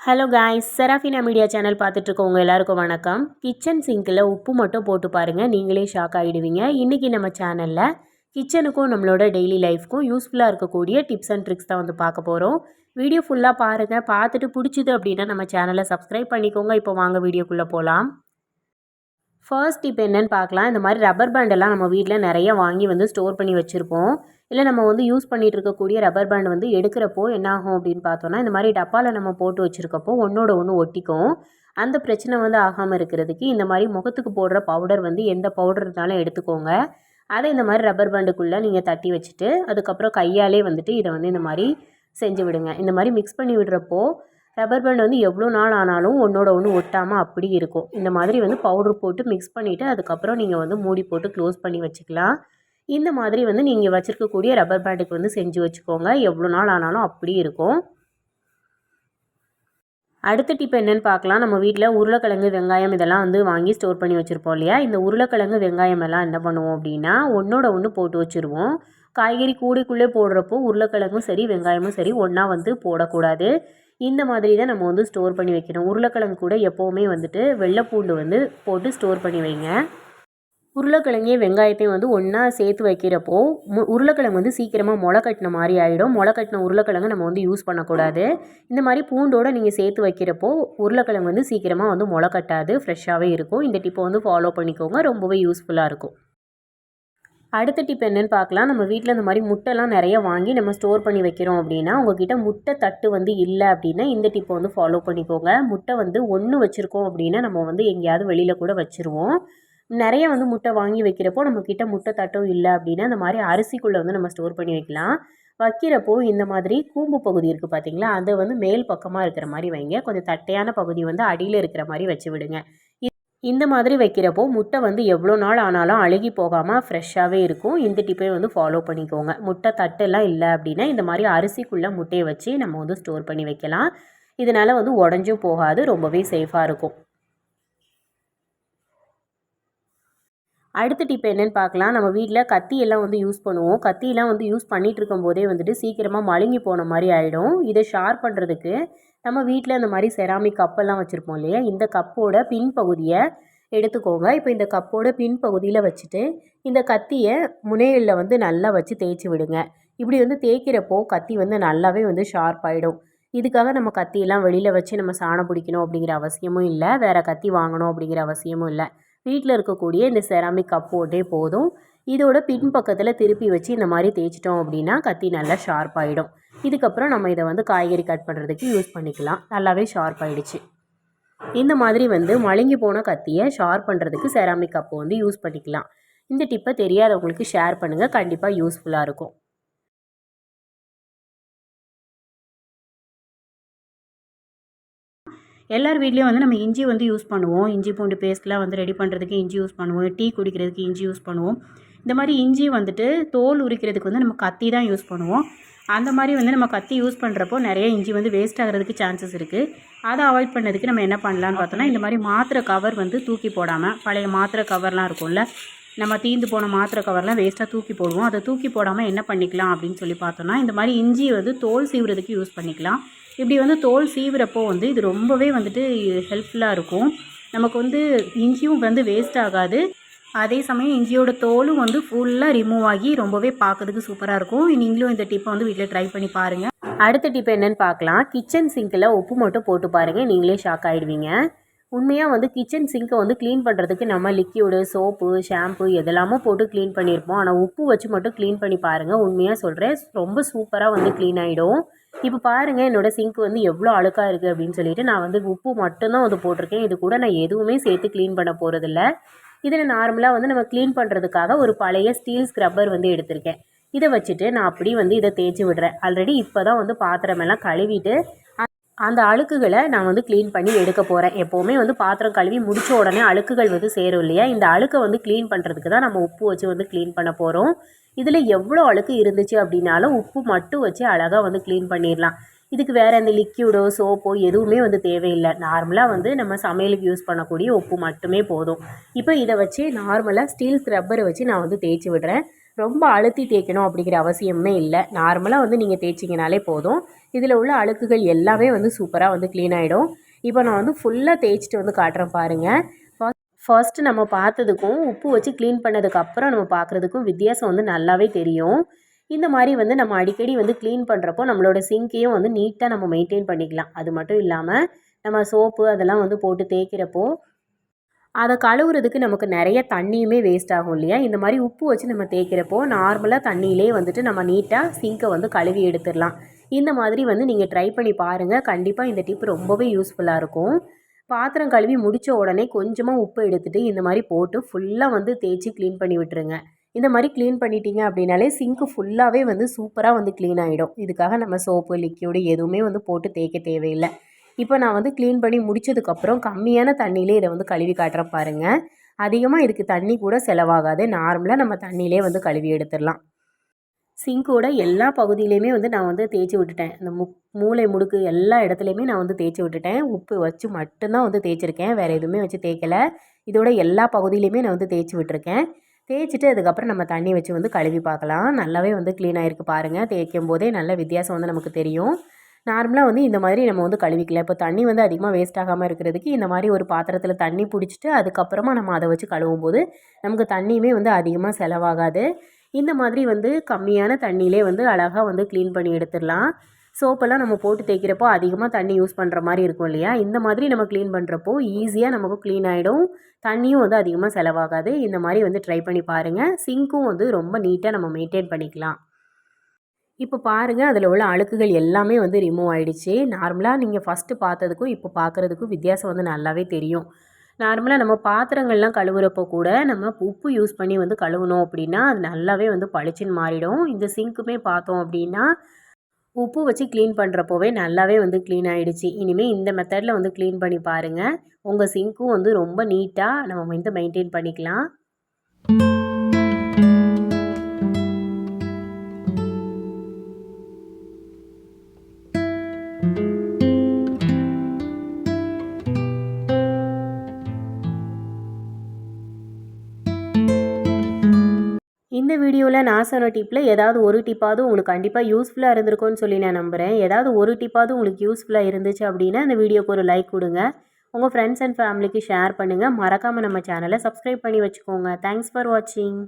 Hello guys, Serafina media channel பார்த்துட்ருக்கவங்க எல்லாருக்கும் வணக்கம். கிச்சன் சிங்கில் உப்பு மட்டும் போட்டு பாருங்கள், நீங்களே ஷாக் ஆகிடுவீங்க. இன்றைக்கி நம்ம சேனலில் கிச்சனுக்கும் நம்மளோட டெய்லி லைஃப்க்கும் யூஸ்ஃபுல்லாக இருக்கக்கூடிய டிப்ஸ் அண்ட் ட்ரிக்ஸ் தான் வந்து பார்க்க போகிறோம். வீடியோ ஃபுல்லாக பாருங்கள். பார்த்துட்டு பிடிச்சிது அப்படின்னா நம்ம சேனலை சப்ஸ்கிரைப் பண்ணிக்கோங்க. இப்போ வாங்க வீடியோக்குள்ளே போகலாம். ஃபர்ஸ்ட் டிப் என்னென்னு பார்க்கலாம். இந்த மாதிரி ரப்பர் பேண்டெல்லாம் நம்ம வீட்டில் நிறைய வாங்கி வந்து ஸ்டோர் பண்ணி வச்சுருப்போம். இல்லை நம்ம வந்து யூஸ் பண்ணிகிட்டு இருக்கக்கூடிய ரப்பர் பேண்ட் வந்து எடுக்கிறப்போ என்ன ஆகும் அப்படின்னு பார்த்தோன்னா, இந்த மாதிரி டப்பாவில் நம்ம போட்டு வச்சுருக்கப்போ ஒன்றோட ஒன்று ஒட்டிக்கும். அந்த பிரச்சனை வந்து ஆகாமல் இருக்கிறதுக்கு இந்த மாதிரி முகத்துக்கு போடுற பவுடர் வந்து எந்த பவுடர் இருந்தாலும் எடுத்துக்கோங்க. அதை இந்த மாதிரி ரப்பர் பேண்டுக்குள்ளே நீங்கள் தட்டி வச்சுட்டு அதுக்கப்புறம் கையாலே வந்துட்டு இதை வந்து இந்த மாதிரி செஞ்சு விடுங்க. இந்த மாதிரி மிக்ஸ் பண்ணி விடுறப்போ ரப்பர் பேண்ட் வந்து எவ்வளோ நாள் ஆனாலும் ஒன்றோட ஒன்று ஒட்டாமல் அப்படி இருக்கும். இந்த மாதிரி வந்து பவுடர் போட்டு மிக்ஸ் பண்ணிவிட்டு அதுக்கப்புறம் நீங்கள் வந்து மூடி போட்டு க்ளோஸ் பண்ணி வச்சுக்கலாம். இந்த மாதிரி வந்து நீங்கள் வச்சுருக்கக்கூடிய ரப்பர் பேண்டுக்கு வந்து செஞ்சு வச்சுக்கோங்க. எவ்வளோ நாள் ஆனாலும் அப்படி இருக்கும். அடுத்த டிப் என்னென்னு பார்க்கலாம். நம்ம வீட்டில் உருளைக்கிழங்கு, வெங்காயம் இதெல்லாம் வந்து வாங்கி ஸ்டோர் பண்ணி வச்சுருப்போம் இல்லையா? இந்த உருளைக்கிழங்கு, வெங்காயம் எல்லாம் என்ன பண்ணுவோம் அப்படின்னா ஒன்றோட ஒன்று போட்டு வச்சுருவோம். காய்கறி கூடைக்குள்ளே போடுறப்போ உருளைக்கிழங்கும் சரி வெங்காயமும் சரி ஒன்றா வந்து போடக்கூடாது. இந்த மாதிரி தான் நம்ம வந்து ஸ்டோர் பண்ணி வைக்கணும். உருளைக்கிழங்கு கூட எப்போவுமே வந்துட்டு வெள்ளைப்பூண்டு வந்து போட்டு ஸ்டோர் பண்ணி வைங்க. உருளைக்கிழங்கையும் வெங்காயத்தையும் வந்து ஒன்றா சேர்த்து வைக்கிறப்போ உருளைக்கிழங்கு வந்து சீக்கிரமாக முளை கட்டின மாதிரி ஆகிடும். முளை கட்டின உருளைக்கிழங்கு நம்ம வந்து யூஸ் பண்ணக்கூடாது. இந்த மாதிரி பூண்டோடு நீங்கள் சேர்த்து வைக்கிறப்போ உருளைக்கிழங்கு வந்து சீக்கிரமாக வந்து முளை கட்டாது, ஃப்ரெஷ்ஷாகவே இருக்கும். இந்த டிப்பை வந்து ஃபாலோ பண்ணிக்கோங்க, ரொம்பவே யூஸ்ஃபுல்லாக இருக்கும். அடுத்த டிப் என்னென்னு பார்க்கலாம். நம்ம வீட்டில் இந்த மாதிரி முட்டைலாம் நிறைய வாங்கி நம்ம ஸ்டோர் பண்ணி வைக்கிறோம் அப்படின்னா உங்ககிட்ட முட்டை தட்டு வந்து இல்லை அப்படின்னா இந்த டிப்பை வந்து ஃபாலோ பண்ணிக்கோங்க. முட்டை வந்து ஒன்று வச்சுருக்கோம் அப்படின்னா நம்ம வந்து எங்கேயாவது வெளியில் கூட வச்சுருவோம். நிறைய வந்து முட்டை வாங்கி வைக்கிறப்போ நம்மக்கிட்ட முட்டை தட்டும் இல்லை அப்படின்னா இந்த மாதிரி அரிசிக்குள்ளே வந்து நம்ம ஸ்டோர் பண்ணி வைக்கலாம். வைக்கிறப்போ இந்த மாதிரி கூம்பு பகுதி இருக்குது பார்த்தீங்களா, அதை வந்து மேல் பக்கமாக இருக்கிற மாதிரி வைங்க. கொஞ்சம் தட்டையான பகுதி வந்து அடியில் இருக்கிற மாதிரி வச்சு விடுங்க. இந்த மாதிரி வைக்கிறப்போ முட்டை வந்து எவ்வளோ நாள் ஆனாலும் அழுகி போகாமல் ஃப்ரெஷ்ஷாகவே இருக்கும். இந்த டிப்பை வந்து ஃபாலோ பண்ணிக்கோங்க. முட்டை தட்டெல்லாம் இல்லை அப்படின்னா இந்த மாதிரி அரிசிக்குள்ளே முட்டையை வச்சு நம்ம வந்து ஸ்டோர் பண்ணி வைக்கலாம். இதனால் வந்து உடஞ்சும் போகாது, ரொம்பவே சேஃபாக இருக்கும். அடுத்த டிப் என்னென்னு பார்க்கலாம். நம்ம வீட்டில் கத்தியெல்லாம் வந்து யூஸ் பண்ணுவோம். கத்தியெல்லாம் வந்து யூஸ் பண்ணிகிட்டு இருக்கும்போதே வந்துட்டு சீக்கிரமாக மழுங்கி போன மாதிரி ஆகிடும். இதை ஷார்ப் பண்ணுறதுக்கு நம்ம வீட்டில் இந்த மாதிரி செராமிக் கப்பெல்லாம் வச்சுருப்போம் இல்லையா, இந்த கப்போட பின்பகுதியை எடுத்துக்கோங்க. இப்போ இந்த கப்போட பின்பகுதியில் வச்சுட்டு இந்த கத்தியை முனைகளில் வந்து நல்லா வச்சு தேய்ச்சி விடுங்க. இப்படி வந்து தேய்க்கிறப்போ கத்தி வந்து நல்லாவே வந்து ஷார்ப் ஆகிடும். இதுக்காக நம்ம கத்தியெல்லாம் வெளியில் வச்சு நம்ம சாணம் பிடிக்கணும் அப்படிங்கிற அவசியமும் இல்லை, வேறு கத்தி வாங்கணும் அப்படிங்கிற அவசியமும் இல்லை. வீட்டில் இருக்கக்கூடிய இந்த செராமிக் கப்போட்டே போதும். இதோட பின்பக்கத்தில் திருப்பி வச்சு இந்த மாதிரி தேய்ச்சிட்டோம் அப்படின்னா கத்தி நல்லா ஷார்ப் ஆகிடும். இதுக்கப்புறம் நம்ம இதை வந்து காய்கறி கட் பண்ணுறதுக்கு யூஸ் பண்ணிக்கலாம். நல்லாவே ஷார்ப் ஆகிடுச்சு. இந்த மாதிரி வந்து மழுங்கி போன கத்தியை ஷார்ப் பண்ணுறதுக்கு செராமிக் கப்பை வந்து யூஸ் பண்ணிக்கலாம். இந்த டிப்பை தெரியாதவங்களுக்கு ஷேர் பண்ணுங்கள், கண்டிப்பாக யூஸ்ஃபுல்லாக இருக்கும். எல்லார் வீட்லேயும் வந்து நம்ம இஞ்சி வந்து யூஸ் பண்ணுவோம். இஞ்சி பூண்டு பேஸ்ட்லாம் வந்து ரெடி பண்ணுறதுக்கு இஞ்சி யூஸ் பண்ணுவோம். டீ குடிக்கிறதுக்கு இஞ்சி யூஸ் பண்ணுவோம். இந்த மாதிரி இஞ்சி வந்துட்டு தோல் உரிக்கிறதுக்கு வந்து நம்ம கத்தி தான் யூஸ் பண்ணுவோம். அந்த மாதிரி வந்து நம்ம கத்தி யூஸ் பண்ணுறப்போ நிறைய இஞ்சி வந்து வேஸ்ட் ஆகிறதுக்கு சான்சஸ் இருக்குது. அதை அவாய்ட் பண்ணதுக்கு நம்ம என்ன பண்ணலான்னு பார்த்தோன்னா, இந்த மாதிரி மாத்திரை கவர் வந்து தூக்கி போடாமல், பழைய மாத்திரை கவர்லாம் இருக்கும்ல, நம்ம தீந்து போன மாத்திரை கவர்லாம் வேஸ்ட்டாக தூக்கி போடுவோம். அதை தூக்கி போடாமல் என்ன பண்ணிக்கலாம் அப்படின்னு சொல்லி பார்த்தோன்னா, இந்த மாதிரி இஞ்சி வந்து தோல் சீவுறதுக்கு யூஸ் பண்ணிக்கலாம். இப்படி வந்து தோல் சீவுறப்போ வந்து இது ரொம்பவே வந்துட்டு ஹெல்ப்ஃபுல்லாக இருக்கும். நமக்கு வந்து இஞ்சியும் வந்து வேஸ்ட் ஆகாது. அதே சமயம் இஞ்சியோட தோலும் வந்து ஃபுல்லாக ரிமூவ் ஆகி ரொம்பவே பார்க்கறதுக்கு சூப்பராக இருக்கும். நீங்களும் இந்த டிப்பை வந்து வீட்டில் ட்ரை பண்ணி பாருங்கள். அடுத்த டிப் என்னென்னு பார்க்கலாம். கிச்சன் சிங்கில் உப்பு மட்டும் போட்டு பாருங்கள், நீங்களே ஷாக் ஆகிடுவீங்க. உண்மையாக வந்து கிச்சன் சிங்கை வந்து க்ளீன் பண்ணுறதுக்கு நம்ம லிக்யூடு, சோப்பு, ஷாம்பு எதெல்லாமோ போட்டு க்ளீன் பண்ணியிருப்போம். ஆனால் உப்பு வச்சு மட்டும் க்ளீன் பண்ணி பாருங்கள். உண்மையாக சொல்கிறேன், ரொம்ப சூப்பராக வந்து க்ளீன் ஆகிடும். இப்போ பாருங்கள், என்னோடய சிங்க் வந்து எவ்வளோ அழுக்காக இருக்குது அப்படின்னு சொல்லிட்டு நான் வந்து உப்பு மட்டும்தான் வந்து போட்டிருக்கேன். இது கூட நான் எதுவுமே சேர்த்து க்ளீன் பண்ண போகிறதில்ல. இதில் நார்மலாக வந்து நம்ம க்ளீன் பண்ணுறதுக்காக ஒரு பழைய ஸ்டீல் ஸ்க்ரப்பர் வந்து எடுத்திருக்கேன். இதை வச்சுட்டு நான் அப்படி வந்து இதை தேய்ச்சி விடுறேன். ஆல்ரெடி இப்போ தான் வந்து பாத்திரமெல்லாம் கழுவிட்டு அந்த அழுக்குகளை நான் வந்து க்ளீன் பண்ணி எடுக்க போகிறேன். எப்போவுமே வந்து பாத்திரம் கழுவி முடித்த உடனே அழுக்குகள் வந்து சேரும் இல்லையா, இந்த அழுக்கை வந்து க்ளீன் பண்ணுறதுக்கு தான் நம்ம உப்பு வச்சு வந்து க்ளீன் பண்ண போகிறோம். இதில் எவ்வளோ அழுக்கு இருந்துச்சு அப்படின்னாலும் உப்பு மட்டும் வச்சு அழகாக வந்து க்ளீன் பண்ணிடலாம். இதுக்கு வேறு எந்த லிக்யூடோ சோப்போ எதுவுமே வந்து தேவையில்லை. நார்மலாக வந்து நம்ம சமையலுக்கு யூஸ் பண்ணக்கூடிய உப்பு மட்டுமே போதும். இப்போ இதை வச்சு நார்மலாக ஸ்டீல் ஸ்க்ரப்பரை வச்சு நான் வந்து தேய்ச்சி விடுறேன். ரொம்ப அழுத்தி தேய்க்கணும் அப்படிங்கிற அவசியமே இல்லை. நார்மலாக வந்து நீங்கள் தேய்ச்சிங்கனாலே போதும். இதில் உள்ள அழுக்குகள் எல்லாமே வந்து சூப்பராக வந்து க்ளீன் ஆகிடும். இப்போ நான் வந்து ஃபுல்லாக தேய்ச்சிட்டு வந்து காட்டுறேன் பாருங்கள். ஃபர்ஸ்ட்டு நம்ம பார்த்ததுக்கும் உப்பு வச்சு க்ளீன் பண்ணதுக்கப்புறம் நம்ம பார்க்குறதுக்கும் வித்தியாசம் வந்து நல்லாவே தெரியும். இந்த மாதிரி வந்து நம்ம அடிக்கடி வந்து க்ளீன் பண்ணுறப்போ நம்மளோட சிங்கையும் வந்து நீட்டாக நம்ம மெயின்டைன் பண்ணிக்கலாம். அது மட்டும் இல்லாமல் நம்ம சோப்பு அதெல்லாம் வந்து போட்டு தேய்க்கிறப்போ அதை கழுவுறதுக்கு நமக்கு நிறைய தண்ணியுமே வேஸ்ட் ஆகும் இல்லையா? இந்த மாதிரி உப்பு வச்சு நம்ம தேய்க்கிறப்போ நார்மலாக தண்ணியிலே வந்துட்டு நம்ம நீட்டாக சிங்கை வந்து கழுவி எடுத்துடலாம். இந்த மாதிரி வந்து நீங்கள் ட்ரை பண்ணி பாருங்கள். கண்டிப்பாக இந்த டிப் ரொம்பவே யூஸ்ஃபுல்லாக இருக்கும். பாத்திரம் கழுவி முடித்த உடனே கொஞ்சமாக உப்பு எடுத்துகிட்டு இந்த மாதிரி போட்டு ஃபுல்லாக வந்து தேய்ச்சி க்ளீன் பண்ணி விட்டுருங்க. இந்த மாதிரி க்ளீன் பண்ணிட்டீங்க அப்படின்னாலே சிங்க்கு ஃபுல்லாகவே வந்து சூப்பராக வந்து க்ளீன் ஆகிடும். இதுக்காக நம்ம சோப்பு லிக்யூடு எதுவுமே வந்து போட்டு தேய்க்க தேவையில்லை. இப்போ நான் வந்து க்ளீன் பண்ணி முடித்ததுக்கப்புறம் கம்மியான தண்ணியிலே இதை வந்து கழுவி காட்டுறேன் பாருங்கள். அதிகமாக இதுக்கு தண்ணி கூட செலவாகாது. நார்மலாக நம்ம தண்ணியிலே வந்து கழுவி எடுத்துடலாம். சிங்கோட எல்லா பகுதியிலையுமே வந்து நான் வந்து தேய்ச்சி விட்டுட்டேன். இந்த மூளை முடுக்கு எல்லா இடத்துலையுமே நான் வந்து தேய்ச்சி விட்டுட்டேன். உப்பு வச்சு மட்டும்தான் வந்து தேய்ச்சிருக்கேன். வேறு எதுவுமே வச்சு தேய்க்கலை. இதோட எல்லா பகுதியிலையுமே நான் வந்து தேய்ச்சி விட்டுருக்கேன். தேய்ச்சிட்டு அதுக்கப்புறம் நம்ம தண்ணி வச்சு வந்து கழுவி பார்க்கலாம். நல்லாவே வந்து க்ளீன் ஆகிருக்கு பாருங்கள். தேய்க்கும் போதே நல்ல வித்தியாசம் வந்து நமக்கு தெரியும். நார்மலாக வந்து இந்த மாதிரி நம்ம வந்து கழுவிக்கலாம். இப்போ தண்ணி வந்து அதிகமாக வேஸ்ட் ஆகாமல் இருக்கிறதுக்கு இந்த மாதிரி ஒரு பாத்திரத்தில் தண்ணி பிடிச்சிட்டு அதுக்கப்புறமா நம்ம அதை வச்சு கழுவும் போது நமக்கு தண்ணியுமே வந்து அதிகமாக செலவாகாது. இந்த மாதிரி வந்து கம்மியான தண்ணியிலே வந்து அழகாக வந்து க்ளீன் பண்ணி எடுத்துடலாம். சோப்பெல்லாம் நம்ம போட்டு தேய்க்கிறப்போ அதிகமாக தண்ணி யூஸ் பண்ணுற மாதிரி இருக்கும் இல்லையா? இந்த மாதிரி நம்ம க்ளீன் பண்ணுறப்போ ஈஸியாக நமக்கு க்ளீன் ஆகிடும். தண்ணியும் வந்து அதிகமாக செலவாகாது. இந்த மாதிரி வந்து ட்ரை பண்ணி பாருங்கள். சிங்க்கும் வந்து ரொம்ப நீட்டாக நம்ம மெயின்டைன் பண்ணிக்கலாம். இப்போ பாருங்கள், அதில் உள்ள அழுக்குகள் எல்லாமே வந்து ரிமூவ் ஆகிடுச்சு. நார்மலாக நீங்கள் ஃபஸ்ட்டு பார்த்ததுக்கும் இப்போ பார்க்குறதுக்கும் வித்தியாசம் வந்து நல்லாவே தெரியும். நார்மலாக நம்ம பாத்திரங்கள்லாம் கழுவுறப்போ கூட நம்ம உப்பு யூஸ் பண்ணி வந்து கழுவுனோம் அப்படின்னா அது நல்லாவே வந்து பளிச்சுன்னு மாறிடும். இந்த சிங்க்குமே பார்த்தோம் அப்படின்னா உப்பு வச்சு க்ளீன் பண்ணுறப்போவே நல்லாவே வந்து க்ளீன் ஆகிடுச்சு. இனிமேல் இந்த மெத்தடில் வந்து க்ளீன் பண்ணி பாருங்கள். உங்கள் சிங்க்கும் வந்து ரொம்ப நீட்டாக நம்ம வந்து மெயின்டைன் பண்ணிக்கலாம். இந்த வீடியோவில் நான் சொன்ன டிப்பில் ஏதாவது ஒரு டிப்பாவது உங்களுக்கு கண்டிப்பாக யூஸ்ஃபுல்லாக இருந்திருக்கும்னு சொல்லி நான் நம்புகிறேன். ஏதாவது ஒரு டிப்பாவது உங்களுக்கு யூஸ்ஃபுல்லாக இருந்துச்சு அப்படின்னா இந்த வீடியோக்கு ஒரு லைக் கொடுங்க. உங்கள் ஃப்ரெண்ட்ஸ் அண்ட் ஃபேமிலிக்கு ஷேர் பண்ணுங்கள். மறக்காமல் நம்ம சேனலை சப்ஸ்கிரைப் பண்ணி வச்சுக்கோங்க. தேங்க்ஸ் ஃபார் வாட்சிங்.